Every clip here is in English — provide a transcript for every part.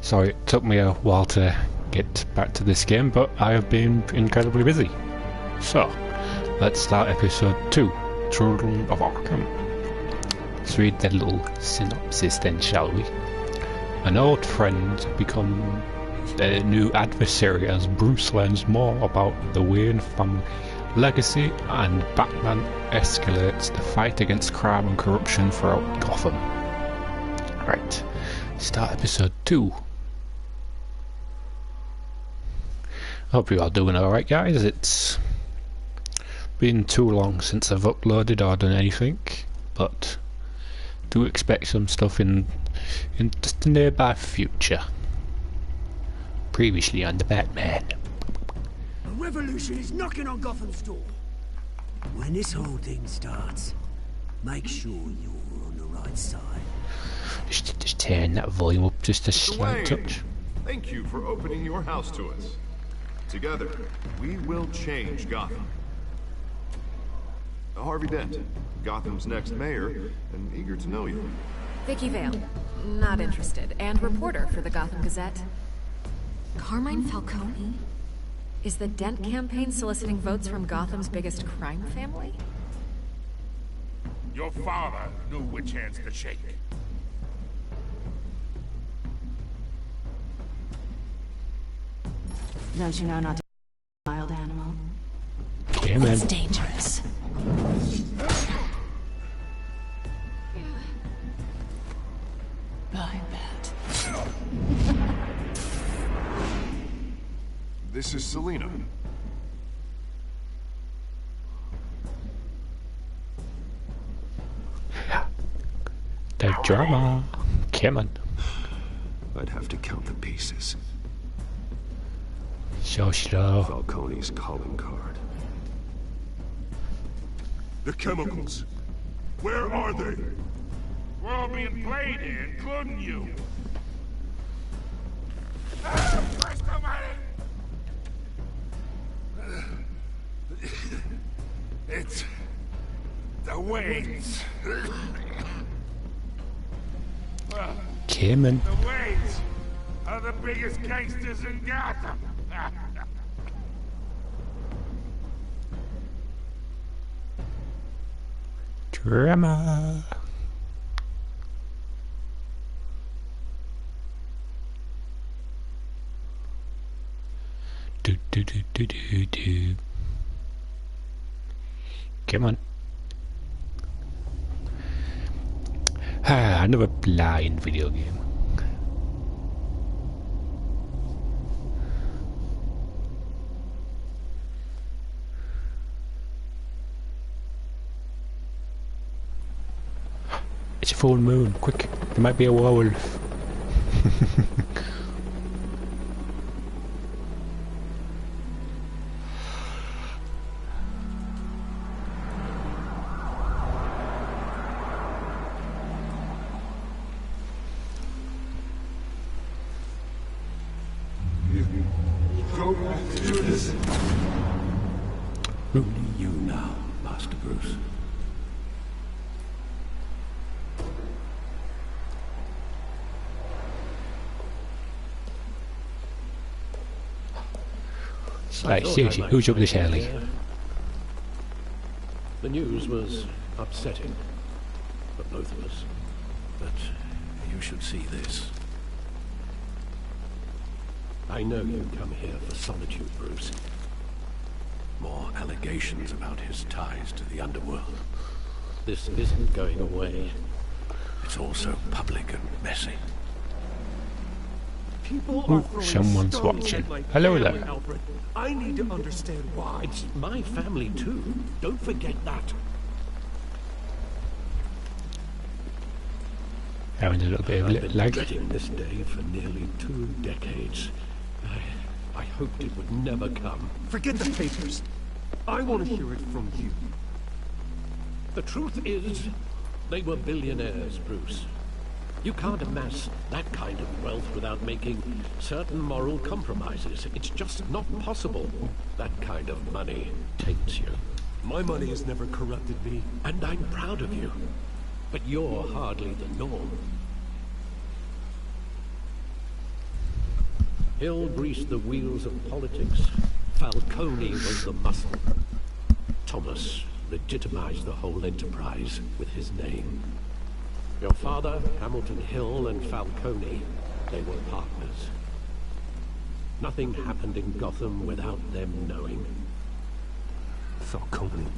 Sorry, it took me a while to get back to this game, but I have been incredibly busy. So, let's start episode 2, Children of Arkham. Let's read the little synopsis then, shall we? An old friend becomes a new adversary as Bruce learns more about the Wayne family legacy and Batman escalates the fight against crime and corruption throughout Gotham. Right, start episode 2. Hope you are doing alright, guys. It's been too long since I've uploaded or done anything, but do expect some stuff in just the nearby future. Previously on the Batman. A revolution is knocking on Gotham's door. When this whole thing starts, make sure you're on the right side. Just turn that volume up just a slight touch. Thank you for opening your house to us. Together, we will change Gotham. Harvey Dent, Gotham's next mayor, and eager to know you. Vicky Vale, not interested, and reporter for the Gotham Gazette. Carmine Falcone? Is the Dent campaign soliciting votes from Gotham's biggest crime family? Your father knew which hands to shake. Don't you know not to be a wild animal? Yeah, man. It's dangerous. I bet. This is Selina. The drama. Come on. I'd have to count the pieces. So slow. Falcone's calling card. The chemicals. Where are they? We're all being played here, including you. Where's the money? It's the Waynes. Come on. The Waynes are the biggest gangsters in Gotham. Drama. Do do do do do do. Come on. Another blind video game. It's a full moon. Quick, there might be a werewolf. Only you now, Master Bruce. Right, seriously, who's up this early? The news was upsetting for both of us, but you should see this. I know you come here for solitude, Bruce. More allegations about his ties to the underworld. This isn't going away. It's also public and messy. People Ooh, are throwing someone's stones watching. at my Hello family, there. Alfred. I need to understand why. It's my family too. Don't forget that. Having a little bit of I've been lag. dreading this day for nearly 2 decades. I hoped it would never come. Forget the papers. I want to hear it from you. The truth is, they were billionaires, Bruce. You can't amass that kind of wealth without making certain moral compromises. It's just not possible. That kind of money taints you. My money has never corrupted me. And I'm proud of you. But you're hardly the norm. Hill greased the wheels of politics. Falcone was the muscle. Thomas legitimized the whole enterprise with his name. Your father, Hamilton Hill, and Falcone, they were partners. Nothing happened in Gotham without them knowing. Falcone,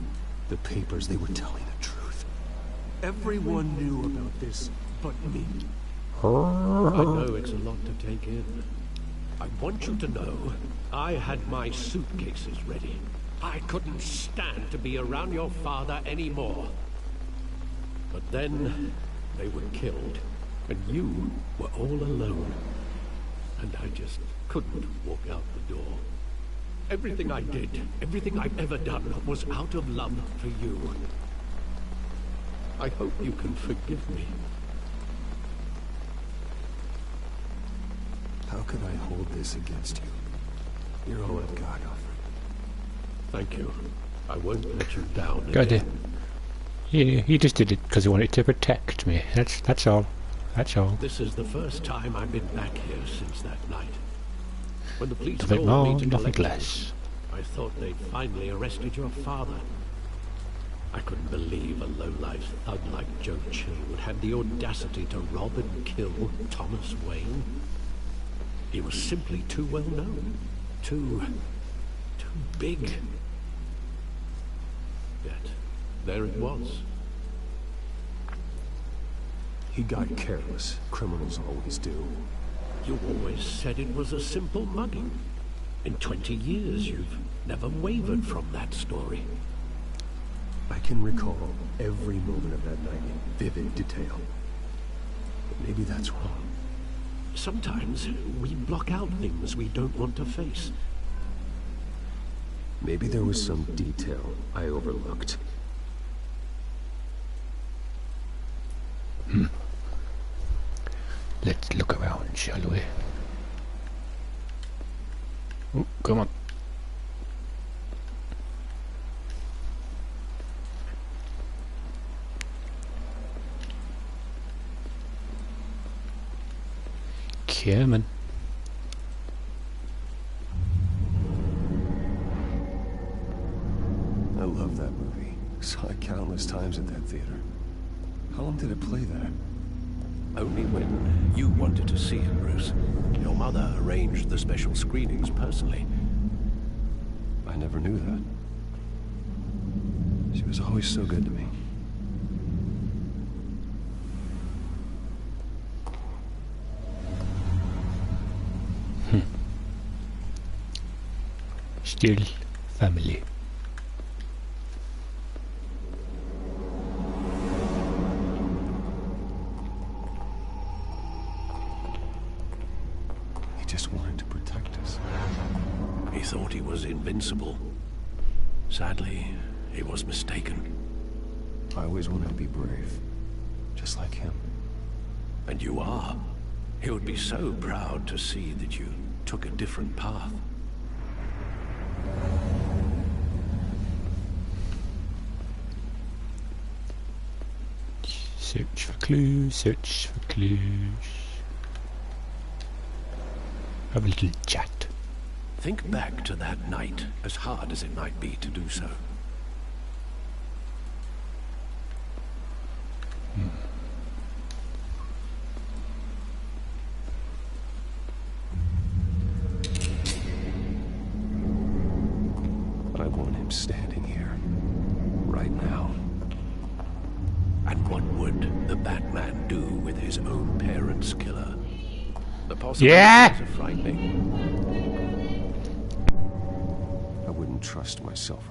the papers, they were telling the truth. Everyone knew about this but me. I know it's a lot to take in. I want you to know, I had my suitcases ready. I couldn't stand to be around your father anymore. But then, they were killed, and you were all alone. And I just couldn't walk out the door. Everything I did, everything I've ever done, was out of love for you. I hope you can forgive me. How could I hold this against you? You're all I've got, Alfred. Thank you. I won't let you down God, again. he just did it because he wanted to protect me. That's all. That's all. This is the first time I've been back here since that night. When the police Nothing called more, me to nothing collect you, less. I thought they'd finally arrested your father. I couldn't believe a low-life thug like Joe Chill would have the audacity to rob and kill Thomas Wayne. He was simply too well known. Too big. Yet, there it was. He got careless. Criminals always do. You always said it was a simple mugging. In 20 years, you've never wavered from that story. I can recall every moment of that night in vivid detail. But maybe that's wrong. Sometimes we block out things we don't want to face. Maybe there was some detail I overlooked. Let's look around, shall we? Oh, come on. Come on. I love that movie. Saw it countless times at that theater. How long did it play there? Only when you wanted to see it, Bruce. Your mother arranged the special screenings personally. I never knew that. She was always so good to me. Still family. He just wanted to protect us. He thought he was invincible. Sadly, he was mistaken. I always wanted to be brave. Just like him. And you are. He would be so proud to see that you took a different path. Search for clues, search for clues. Have a little chat. Think back to that night, as hard as it might be to do so. I want him standing here. Right now. And what would the Batman do with his own parents' killer? The possibilities are frightening. I wouldn't trust myself.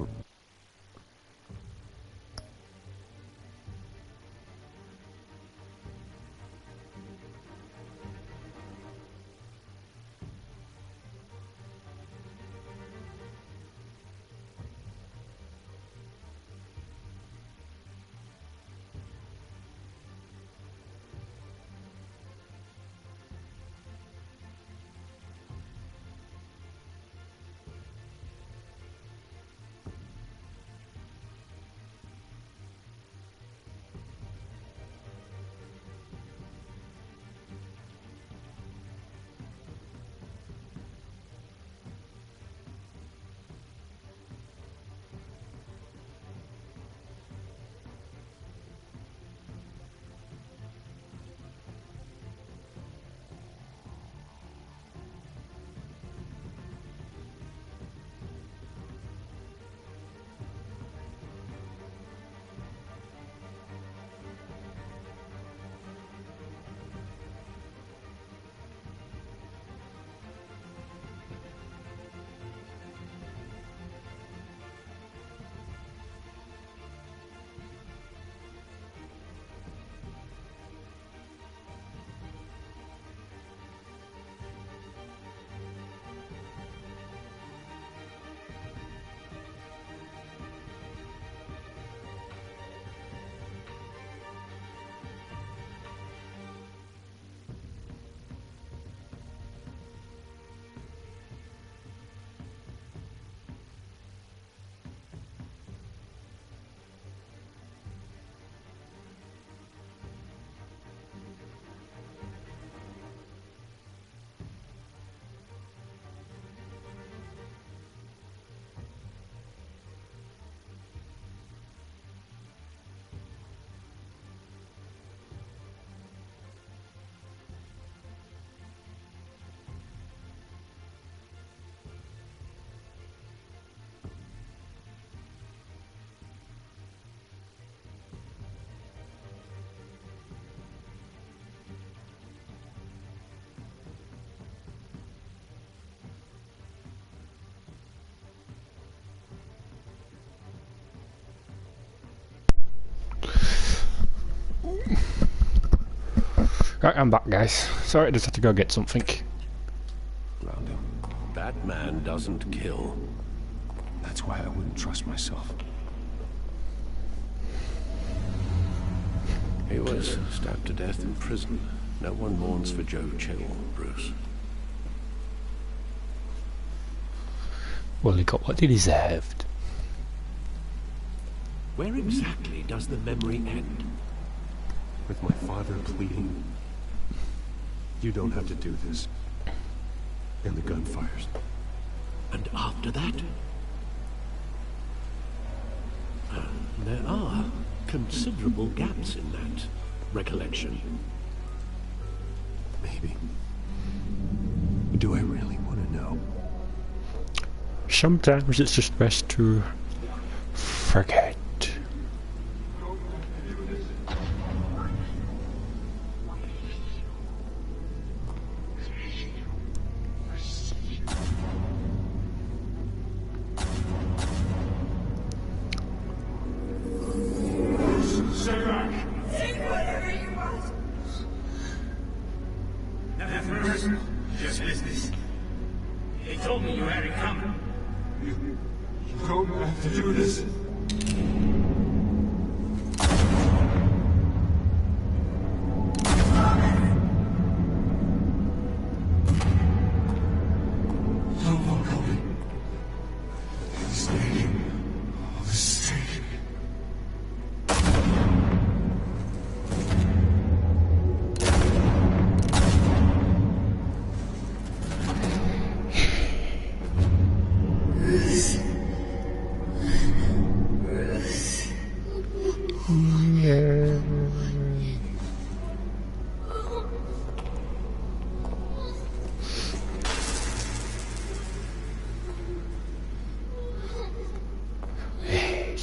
Right, I'm back, guys. Sorry, I just had to go get something. Around him. That man doesn't kill. That's why I wouldn't trust myself. He was stabbed to death in prison. No one mourns for Joe Chill, Bruce. Well, he got what he deserved. Where exactly does the memory end? With my father pleading, you don't have to do this. And the gun fires. And after that? There are considerable gaps in that recollection. Maybe. Do I really want to know? Sometimes it's just best to forget. Just business. They told me you had it coming. You don't have to do this.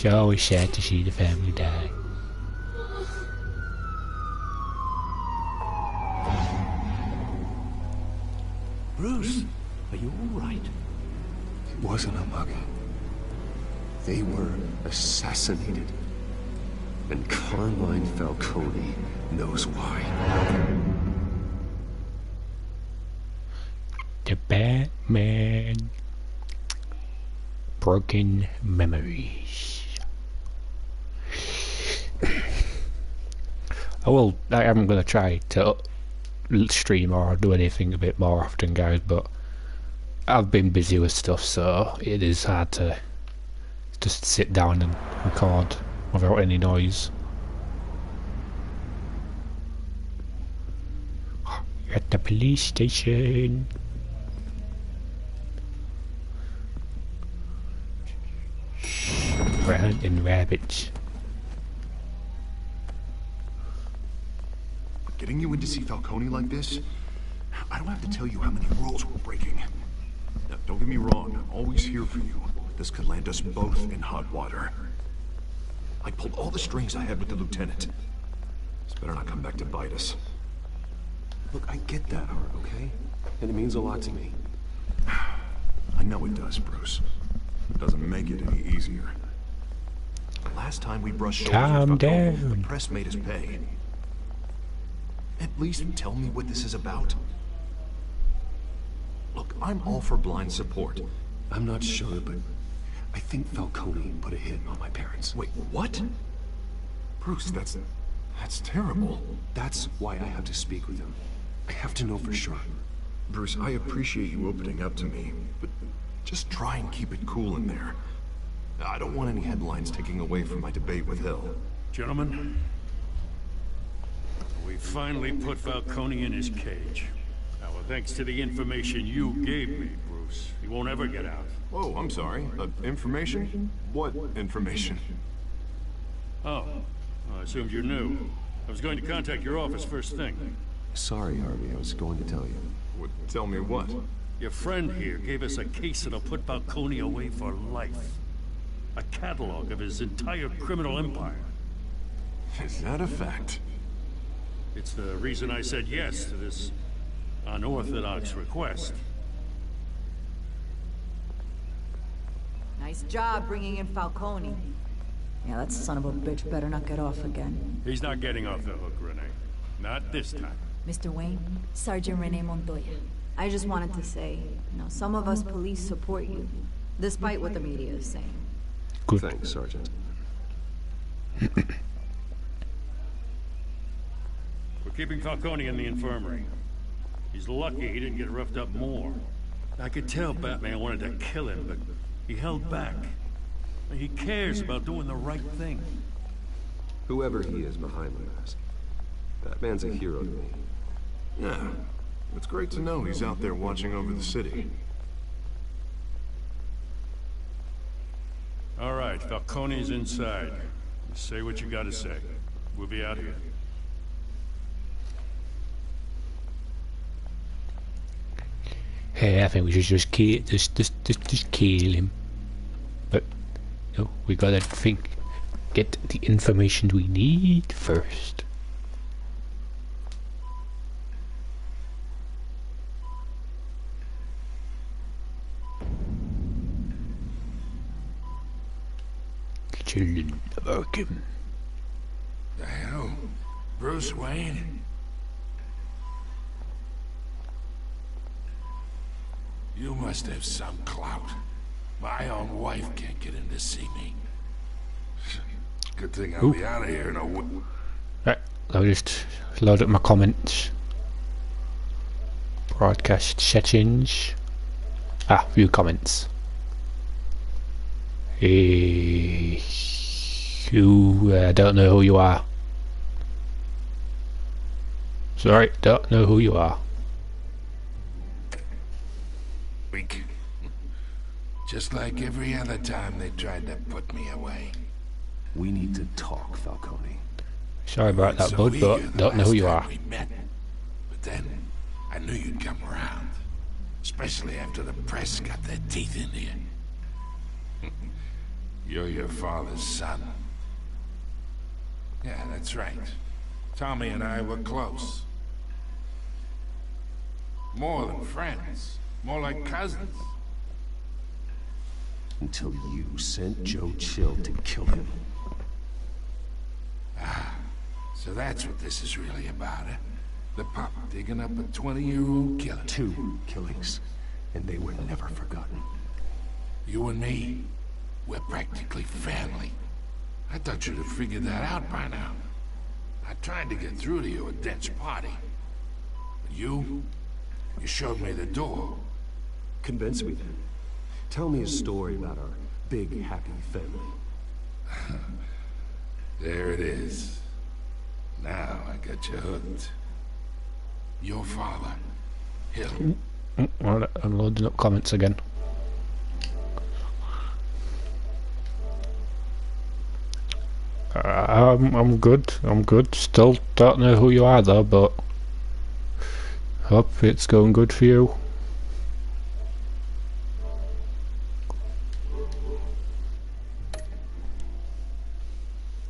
It's always sad to see the family die. Bruce, are you all right? It wasn't a mug. They were assassinated. And Carmine Falcone knows why. The Batman. Broken memories. I am going to try to stream or do anything a bit more often, guys, but I've been busy with stuff, so it is hard to just sit down and record without any noise. At the police station. We're hunting rabbits. Getting you in to see Falcone like this? I don't have to tell you how many rules we're breaking. Now, don't get me wrong, I'm always here for you. This could land us both in hot water. I pulled all the strings I had with the lieutenant. This better not come back to bite us. Look, I get that, Art, okay? And it means a lot to me. I know it does, Bruce. It doesn't make it any easier. Last time we brushed shoulders Calm with Falcone, down. the press made us pay. At least tell me what this is about. Look, I'm all for blind support. I'm not sure, but I think Falcone put a hit on my parents. Wait, what? Bruce, that's terrible. That's why I have to speak with him. I have to know for sure. Bruce, I appreciate you opening up to me, but just try and keep it cool in there. I don't want any headlines taking away from my debate with Hill. Gentlemen, we finally put Falcone in his cage. Now, thanks to the information you gave me, Bruce, he won't ever get out. Whoa, I'm sorry. Information? What information? Oh, I assumed you knew. I was going to contact your office first thing. Sorry, Harvey, I was going to tell you. Tell me what? Your friend here gave us a case that'll put Falcone away for life. A catalog of his entire criminal empire. Is that a fact? It's the reason I said yes to this unorthodox request. Nice job bringing in Falcone. Yeah, that son of a bitch better not get off again. He's not getting off the hook, Renee. Not this time. Mr. Wayne, Sergeant Renee Montoya. I just wanted to say, some of us police support you, despite what the media is saying. Good. Thanks, Sergeant. We're keeping Falcone in the infirmary. He's lucky he didn't get roughed up more. I could tell Batman wanted to kill him, but he held back. He cares about doing the right thing. Whoever he is behind the mask, Batman's a hero to me. Yeah, it's great to know he's out there watching over the city. All right, Falcone's inside. Say what you gotta say. We'll be out here. Hey, I think we should just kill him. But no, we gotta get the information we need first. Children of Arkham. The hell? Bruce Wayne? You must have some clout. My own wife can't get in to see me. Good thing I'll be out of here in a w- Right, I'll just load up my comments. Broadcast settings. View comments. I don't know who you are. Sorry, don't know who you are. week. Just like every other time they tried to put me away. We need to talk, Falcone. Sorry about that, bud, but don't know who you are. We met. But then, I knew you'd come around. Especially after the press got their teeth into you. You're your father's son. Yeah, that's right. Tommy and I were close. More than friends. More like cousins. Until you sent Joe Chill to kill him. Ah, so that's what this is really about, huh? The pup digging up a 20-year-old killer. 2 killings, and they were never forgotten. You and me, we're practically family. I thought you'd have figured that out by now. I tried to get through to you at Dent's party. But you showed me the door. Convince me then. Tell me a story about our big, happy family. There it is. Now I got you hooked. Your father, Hill. Well, I'm loading up comments again. I'm good. I'm good. Still don't know who you are though, but hope it's going good for you.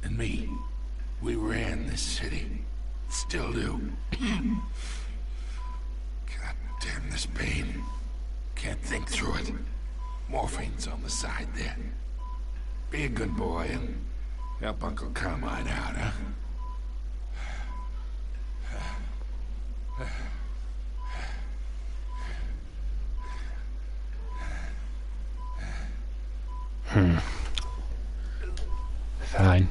And me, we ran this city. Still do. God damn this pain. Can't think through it. Morphine's on the side there. Be a good boy and help Uncle Carmine out, huh? Fine.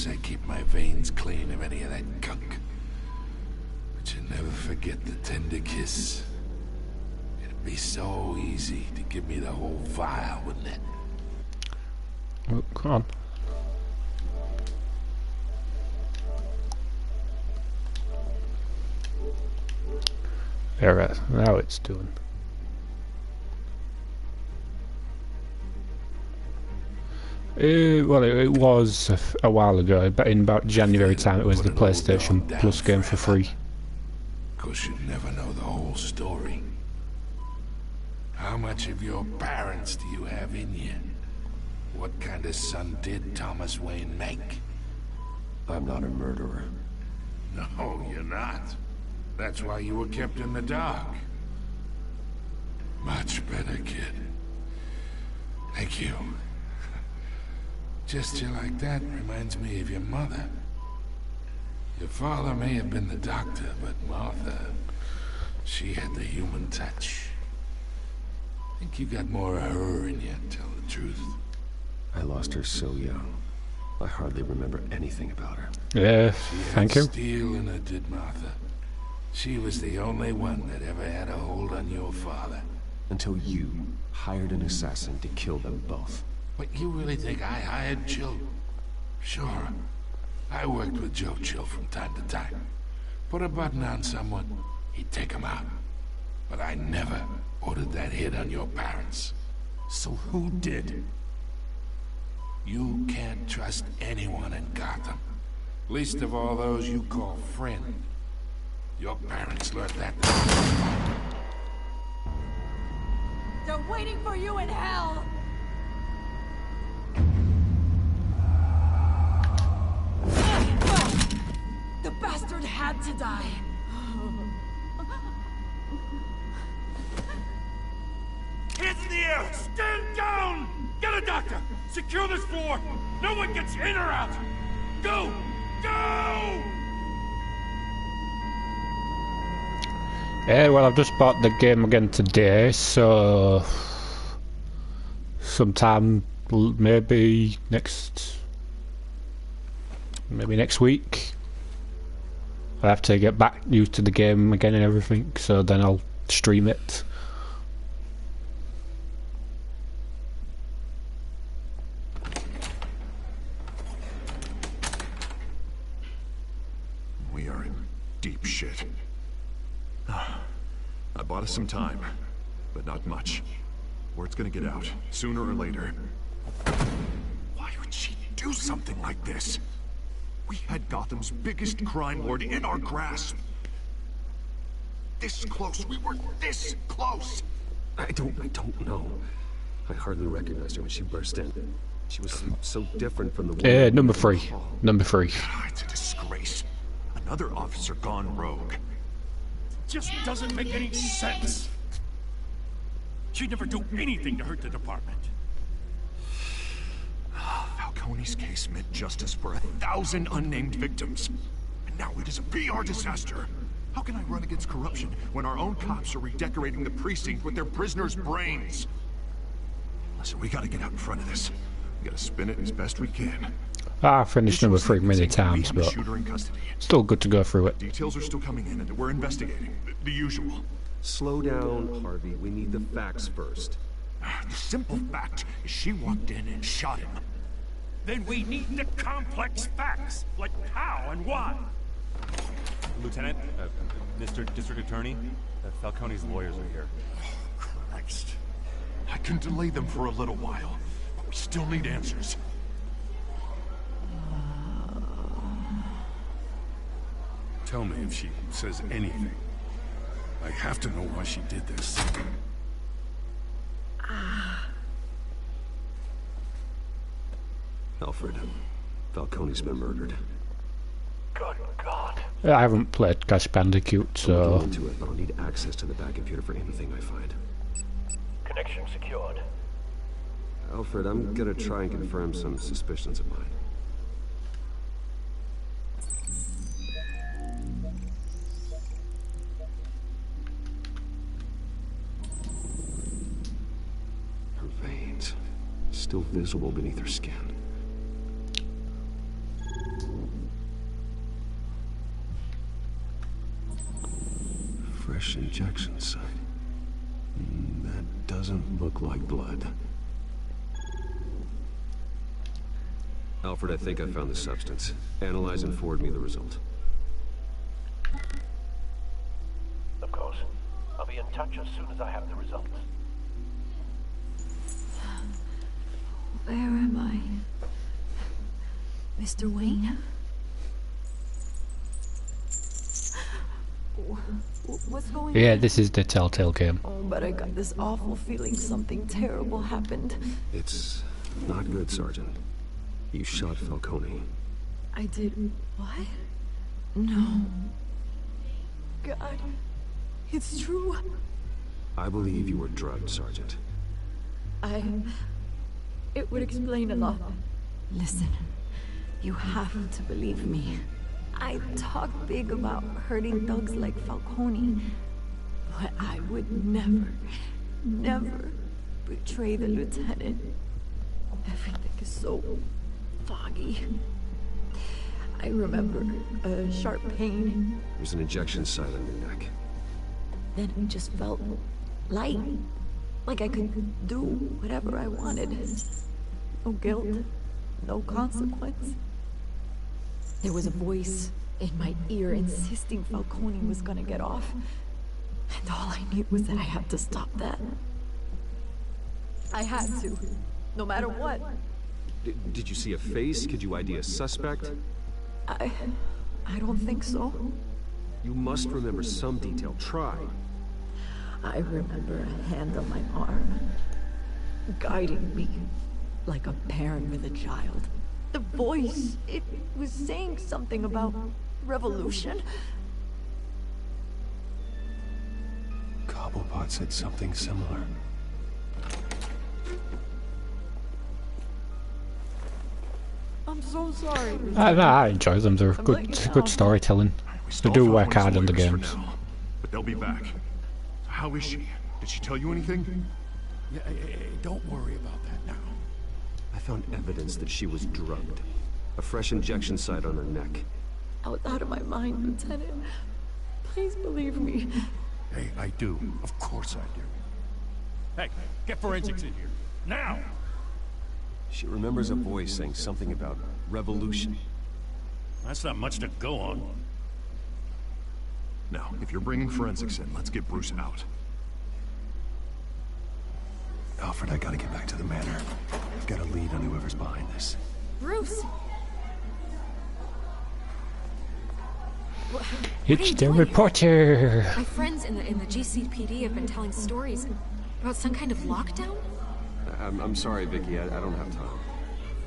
I keep my veins clean of any of that gunk. But you never forget the tender kiss. It'd be so easy to give me the whole vial, wouldn't it? Oh, come on. There, now it's doing. Well, it was a while ago, but in about January time it was the PlayStation Plus game for free. 'Cause you never know the whole story. How much of your parents do you have in you? What kind of son did Thomas Wayne make? I'm not a murderer. No, you're not. That's why you were kept in the dark. Much better, kid. Thank you. Gesture like that reminds me of your mother. Your father may have been the doctor, but Martha, she had the human touch. I think you got more of her in you, to tell the truth. I lost her so young. I hardly remember anything about her. Yeah, thank you. Steel in her, did Martha. She was the only one that ever had a hold on your father. Until you hired an assassin to kill them both. But you really think I hired Chill? Sure. I worked with Joe Chill from time to time. Put a button on someone, he'd take him out. But I never ordered that hit on your parents. So who did? You can't trust anyone in Gotham. Least of all those you call friend. Your parents learned that. They're waiting for you in hell! The bastard had to die. Hands in the air! Stand down! Get a doctor! Secure this floor! No one gets in or out! Go! Go! Yeah, well, I've just bought the game again today, so sometime maybe next week. I have to get back used to the game again and everything, so then I'll stream it. We are in deep shit. I bought us some time, but not much. Word's gonna get out, sooner or later. Why would she do something like this? We had Gotham's biggest crime lord in our grasp. This close, we were this close! I don't know. I hardly recognized her when she burst in. She was so different from the woman. Number 3. Number 3. It's a disgrace. Another officer gone rogue. Just doesn't make any sense. She'd never do anything to hurt the department. Falcone's case meant justice for 1,000 unnamed victims. And now it is a PR disaster. How can I run against corruption when our own cops are redecorating the precinct with their prisoners' brains? Listen, we gotta get out in front of this. We gotta spin it as best we can. I've finished number 3 many times, but still good to go through it. Details are still coming in and we're investigating. The usual. Slow down, Harvey. We need the facts first. The simple fact is she walked in and shot him. Then we need the complex facts, like how and why. Lieutenant, Mr. District Attorney, Falcone's lawyers are here. Oh, Christ. I can delay them for a little while, but we still need answers. Tell me if she says anything. I have to know why she did this. Alfred, Falcone's been murdered. Good God. I haven't played Crash Bandicoot, so... I'll into it, but I'll need access to the back computer for anything I find. Connection secured. Alfred, I'm gonna try and confirm some suspicions of mine. Her veins, still visible beneath her skin. Fresh injection site. That doesn't look like blood. Alfred, I think I found the substance. Analyze and forward me the result. Of course. I'll be in touch as soon as I have the results. Where am I? Mr. Wayne? What's going on? Yeah, this is the Telltale game. Oh, but I got this awful feeling something terrible happened. It's not good, Sergeant. You shot Falcone. I did what? No. God, it's true. I believe you were drugged, Sergeant. It would explain a lot. Listen, you have to believe me. I talk big about hurting thugs like Falcone, but I would never betray the lieutenant. Everything is so foggy. I remember a sharp pain. There's an injection site on your neck. Then it just felt light. Like I could do whatever I wanted. No guilt, no consequence. There was a voice in my ear insisting Falcone was gonna get off. And all I knew was that I had to stop that. I had to, no matter what. Did you see a face? Could you ID a suspect? I don't think so. You must remember some detail. Try. I remember a hand on my arm, guiding me like a parent with a child. The voice, it was saying something about revolution. Cobblepot said something similar. I'm so sorry. I enjoy them. They're good storytelling. They do work hard on the games. But they'll be back. How is she? Did she tell you anything? Yeah, don't worry about that now. I found evidence that she was drugged. A fresh injection site on her neck. I was out of my mind, Lieutenant. Please believe me. Hey, I do. Of course I do. Hey, get forensics in here. Now! She remembers a voice saying something about revolution. That's not much to go on. Now, if you're bringing forensics in, let's get Bruce out. Alfred, I gotta get back to the manor. I've got a lead on whoever's behind this. Bruce! It's the reporter! My friends in the GCPD have been telling stories about some kind of lockdown? I'm sorry, Vicky. I don't have time.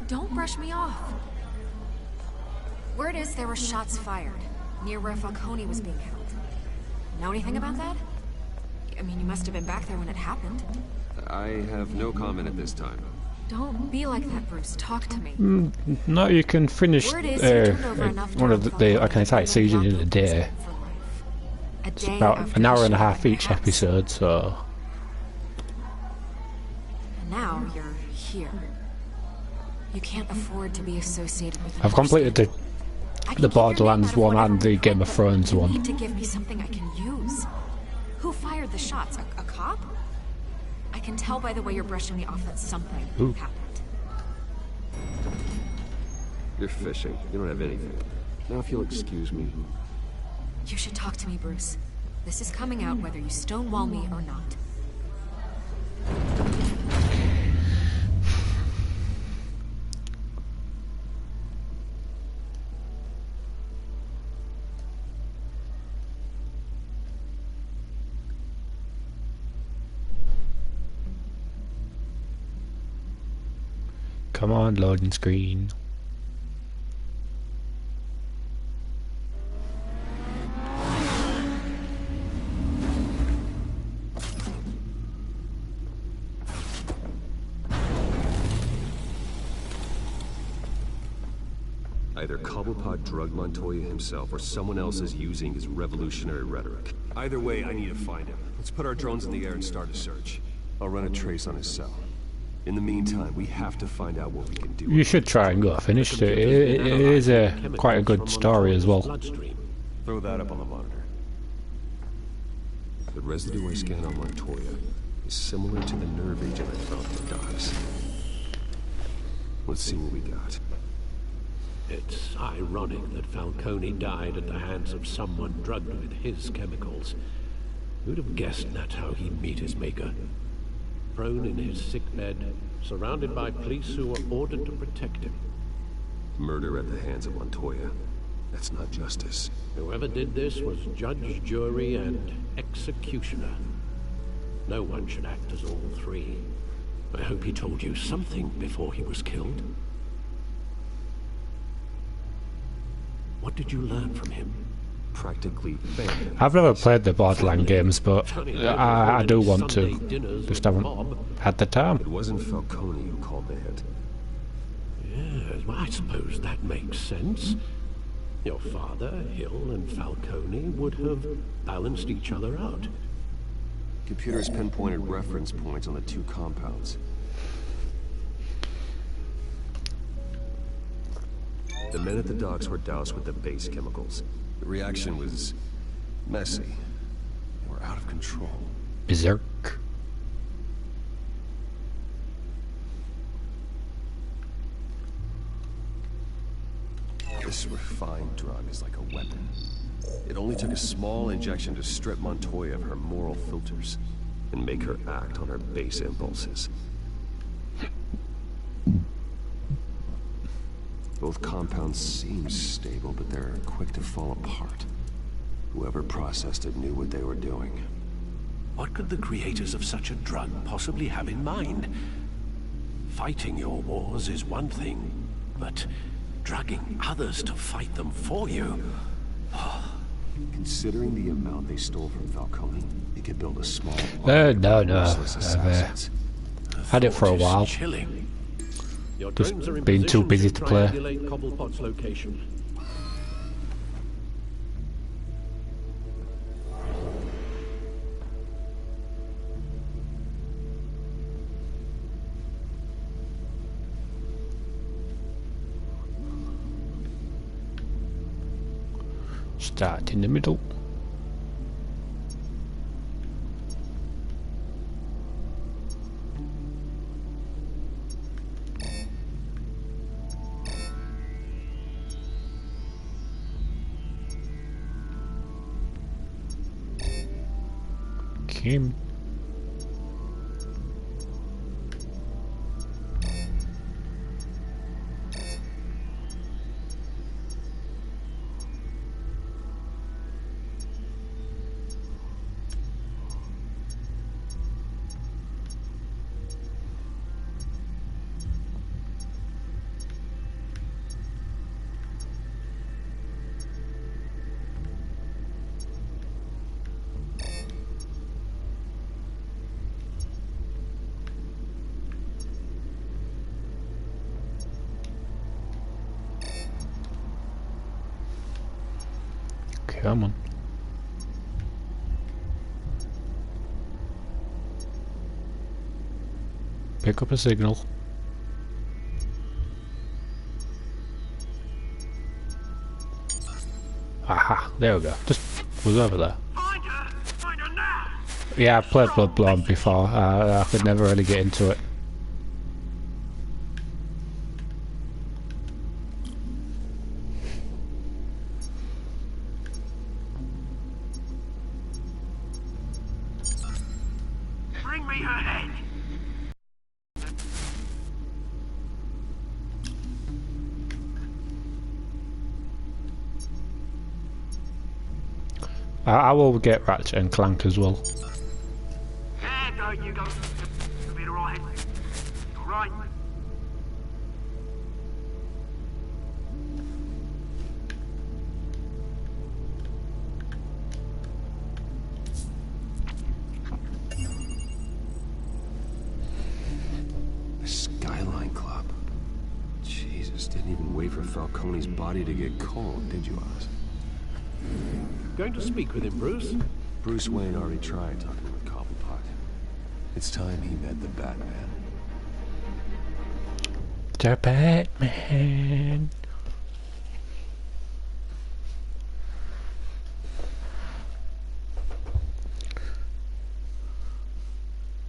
Don't brush me off. Word is there were shots fired near where Falcone was being held. Know anything about that? I mean, you must have been back there when it happened. I have no comment at this time. Don't be like that, Bruce. Talk to me. No, you can finish Word is you turned over enough one of the like an entire season in a day. It's about an hour and a half each episode, so. And now you're here. You can't afford to be associated with. I've completed the Borderlands one and the Game of Thrones one. You need to give me something I can use. Who fired the shots? A cop? I can tell by the way you're brushing me off that something happened. You're fishing. You don't have anything. Now if you'll excuse me. You should talk to me, Bruce. This is coming out whether you stonewall me or not. Come on, loading screen. Either Cobblepot drugged Montoya himself or someone else is using his revolutionary rhetoric. Either way, I need to find him. Let's put our drones in the air and start a search. I'll run a trace on his cell. In the meantime, we have to find out what we can do. You should try and go finish it. It is quite a good story as well. Throw that up on the monitor. The residue I scanned on Montoya is similar to the nerve agent I found in the docks. Let's see what we got. It's ironic that Falcone died at the hands of someone drugged with his chemicals. Who'd have guessed that's how he'd meet his maker? Prone in his sickbed, surrounded by police who were ordered to protect him. Murder at the hands of Montoya. That's not justice. Whoever did this was judge, jury, and executioner. No one should act as all three. I hope he told you something before he was killed. What did you learn from him? practically family. I've never played the Borderlands games, but I do want to. Just haven't had the time. It wasn't Falcone who called the hit. Yes, well, I suppose that makes sense. Your father, Hill, and Falcone would have balanced each other out. Computers pinpointed reference points on the two compounds. The men at the docks were doused with the base chemicals. The reaction was messy. They were out of control. Berserk. This refined drug is like a weapon. It only took a small injection to strip Montoya of her moral filters and make her act on her base impulses. Both compounds seem stable, but they're quick to fall apart. Whoever processed it knew what they were doing. What could the creators of such a drug possibly have in mind? Fighting your wars is one thing, but drugging others to fight them for you... Considering the amount they stole from Falcone, they could build a small... No. I've had it for a while. Just been too busy to play. Cobblepot's location. Start in the middle. Kim. Come on. Pick up a signal. Aha, there we go. Just was over there. Find her now. Yeah, I've played Bloodborne before. I could never really get into it. Bring me her head. I will get Ratchet and Clank as well. Yeah, don't you go. You'll be alright. Alright. The Skyline Club. Jesus, didn't even wait for Falcone's body to get cold, did you, Oz? Going to speak with him, Bruce? Bruce Wayne already tried talking with Cobblepot. It's time he met the Batman. The Batman.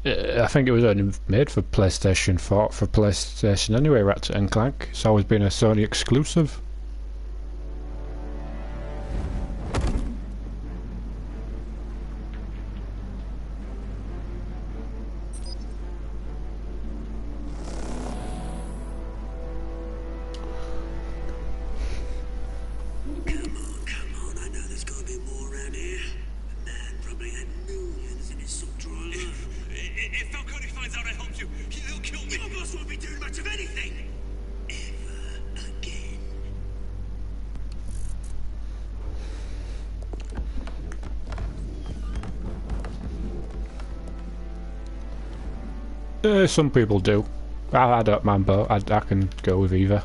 I think it was only made for PlayStation 4, for PlayStation anyway, Ratchet and Clank. It's always been a Sony exclusive. Some people do. I don't mind both. I can go with either.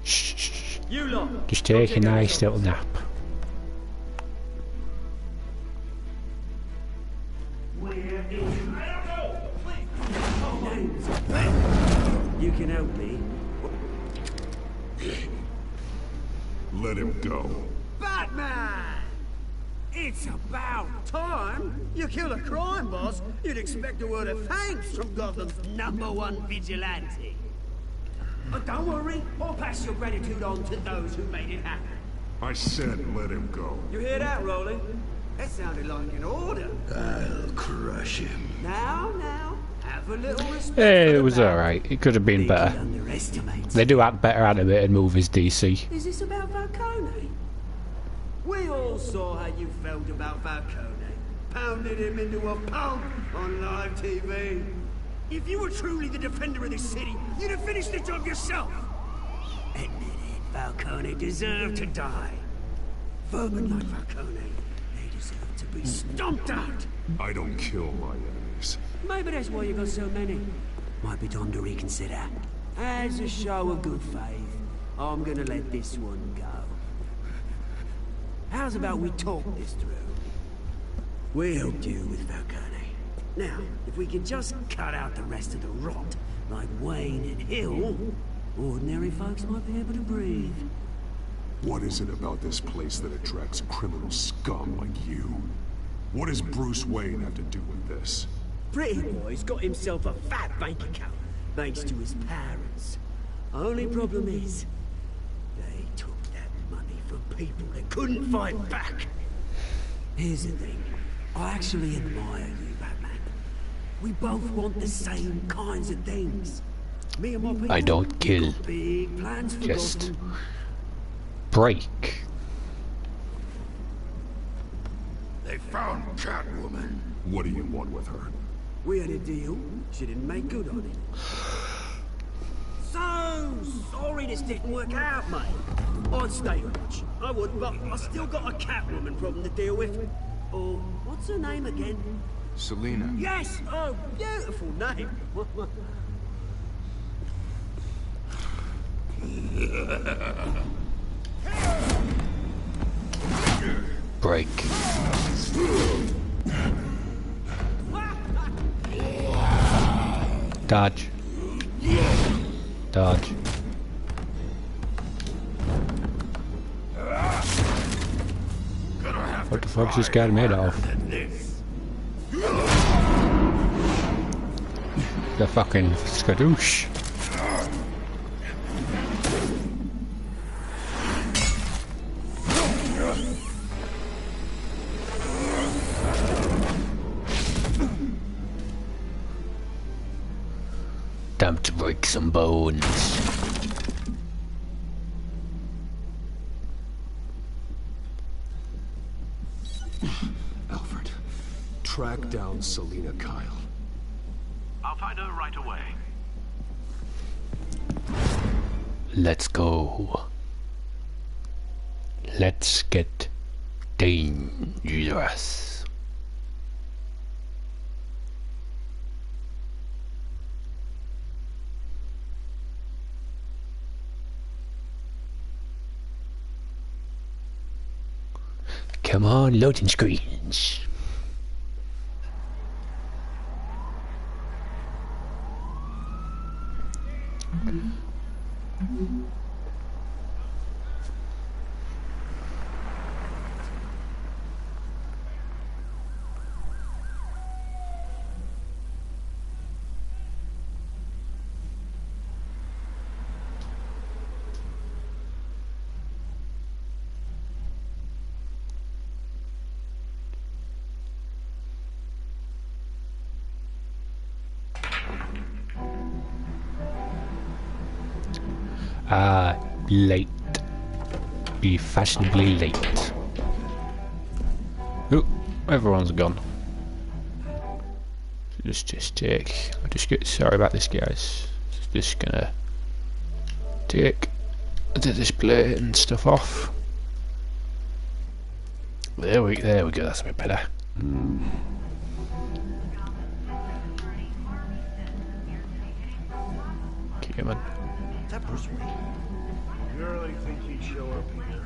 Shh. Just take a nice little nap. You can help me. Let him go. Batman! It's about time. You kill a crime boss, you'd expect a word of thanks from Gotham's #1 vigilante. But don't worry, I'll pass your gratitude on to those who made it happen. I said let him go. You hear that, Rolling? That sounded like an order. I'll crush him. Now, have a little respect. It was alright. It could have been better. They do act better animated movies, DC. Is this about Falcone? We all saw how you felt about Falcone. Pounded him into a pulp on live TV. If you were truly the defender of this city, you'd have finished the job yourself. Admit it, Falcone deserved to die. Vermin like Falcone, they deserve to be stomped out. I don't kill my enemies. Maybe that's why you got so many. Might be time to reconsider. As a show of good faith, I'm gonna let this one go. How's about we talk this through? We helped you with Falcone. Now, if we could just cut out the rest of the rot, like Wayne and Hill, ordinary folks might be able to breathe. What is it about this place that attracts criminal scum like you? What does Bruce Wayne have to do with this? Pretty boy's got himself a fat bank account, thanks to his parents. Only problem is, they took that money from people that couldn't fight back. Here's the thing, I actually admire you, Batman. We both want the same kinds of things. Me and my people, I don't kill. Big plans for Just Gotham. break. They found Catwoman. What do you want with her? We had a deal. She didn't make good on it. So sorry this didn't work out, mate. I'd stay watch. I would, but I still got a Catwoman problem to deal with. Oh, what's her name again? Selina. Yes! Oh, beautiful name. Break. Dodge. Dodge. What the fuck's this guy made of? The fucking skadoosh. Time to break some bones. Alfred, track down Selina Kyle. I'll find her right away. Let's go. Let's get dangerous. Come on, loading screens. Late. Be fashionably late. Oh, everyone's gone. Just take. I just get sorry about this, guys. Just gonna take the display and stuff off. There we go, that's a bit better. Keep him on. Is that Bruce Wayne? You really think he'd show up here?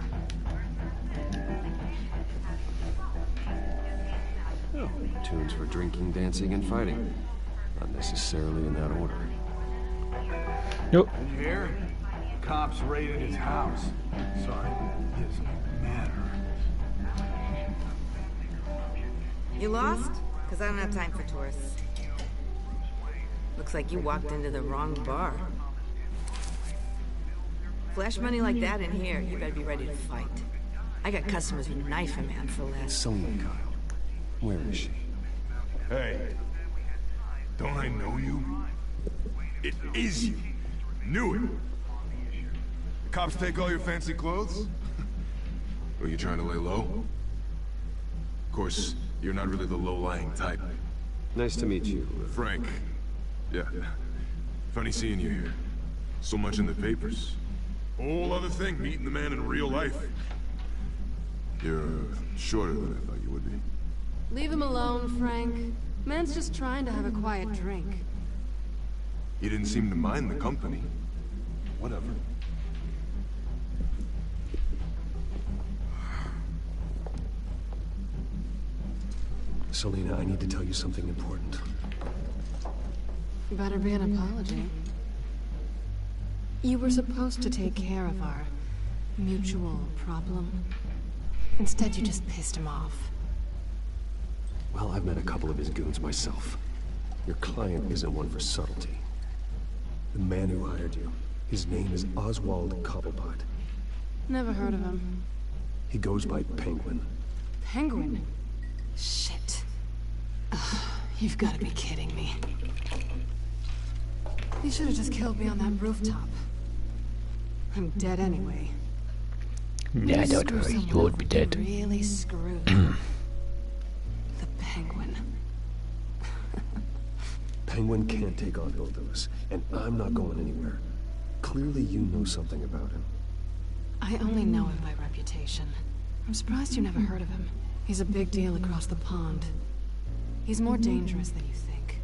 Tunes for drinking, dancing, and fighting. Not necessarily in that order. Nope. Did you hear? Cops raided his house. Sorry, his manor. You lost? Because I don't have time for tourists. Looks like you walked into the wrong bar. Flash money like that in here, you better be ready to fight. I got customers who knife a man for less. Selena, Kyle. Where is she? Hey, don't I know you? It is you. Knew it. The cops take all your fancy clothes? Are you trying to lay low? Of course, you're not really the low-lying type. Nice to meet you. Frank. Yeah. Funny seeing you here. So much in the papers. Whole other thing, meeting the man in real life. You're shorter than I thought you would be. Leave him alone, Frank. Man's just trying to have a quiet drink. You didn't seem to mind the company. Whatever. Selena, I need to tell you something important. Better be an apology. You were supposed to take care of our mutual problem. Instead, you just pissed him off. Well, I've met a couple of his goons myself. Your client isn't one for subtlety. The man who hired you, his name is Oswald Cobblepot. Never heard of him. He goes by Penguin. Penguin? Shit. Ugh, you've got to be kidding me. You should have just killed me on that rooftop. I'm dead anyway. Yeah, don't worry, you won't be dead. Really screwed. The Penguin. Penguin can't take on both of us, and I'm not going anywhere. Clearly you know something about him. I only know him by reputation. I'm surprised you never heard of him. He's a big deal across the pond. He's more dangerous than you think.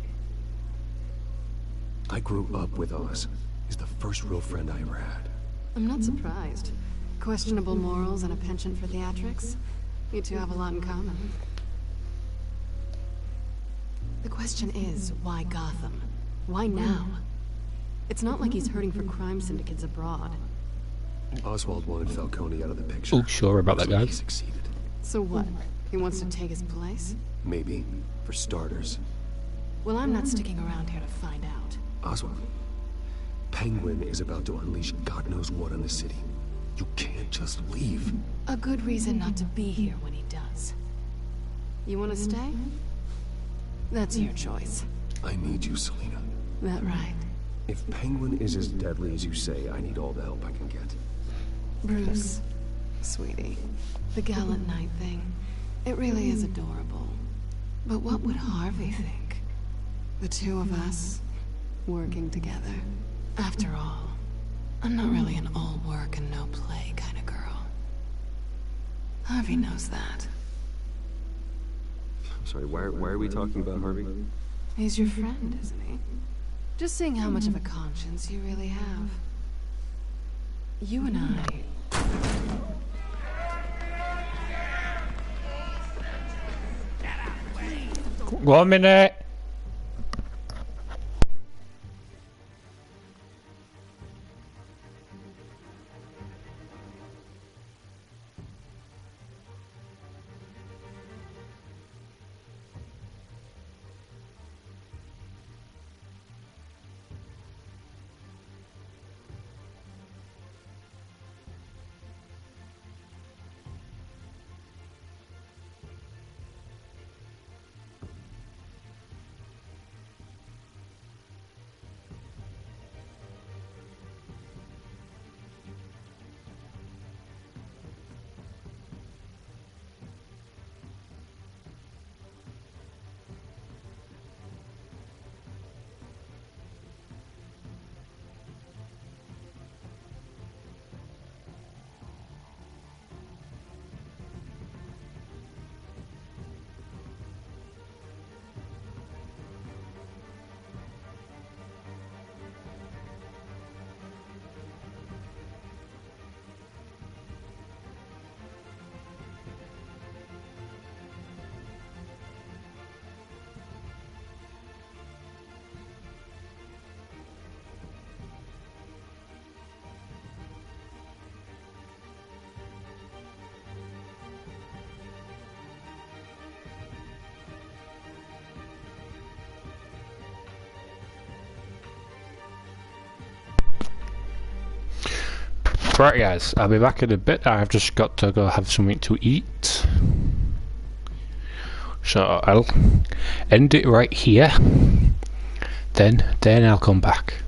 I grew up with Oz. He's the first real friend I ever had. I'm not surprised. Questionable morals and a penchant for theatrics. You two have a lot in common. The question is, why Gotham? Why now? It's not like he's hurting for crime syndicates abroad. Oswald wanted Falcone out of the picture. Oh, sure about that, Looks like guys. He succeeded. So what? He wants to take his place? Maybe, for starters. Well, I'm not sticking around here to find out. Oswald, Penguin is about to unleash God knows what on the city. You can't just leave. A good reason not to be here when he does. You want to stay? That's your choice. I need you, Selena. That right? If Penguin is as deadly as you say, I need all the help I can get. Bruce, sweetie, the gallant knight thing, it really is adorable. But what would Harvey think? The two of us, working together. After all, I'm not really an all work and no play kind of girl. Harvey knows that. Sorry, why are we talking about Harvey? He's your friend, isn't he? Just seeing how much of a conscience you really have. You and I... One minute. Right guys, I'll be back in a bit. I've just got to go have something to eat. So I'll end it right here. Then I'll come back.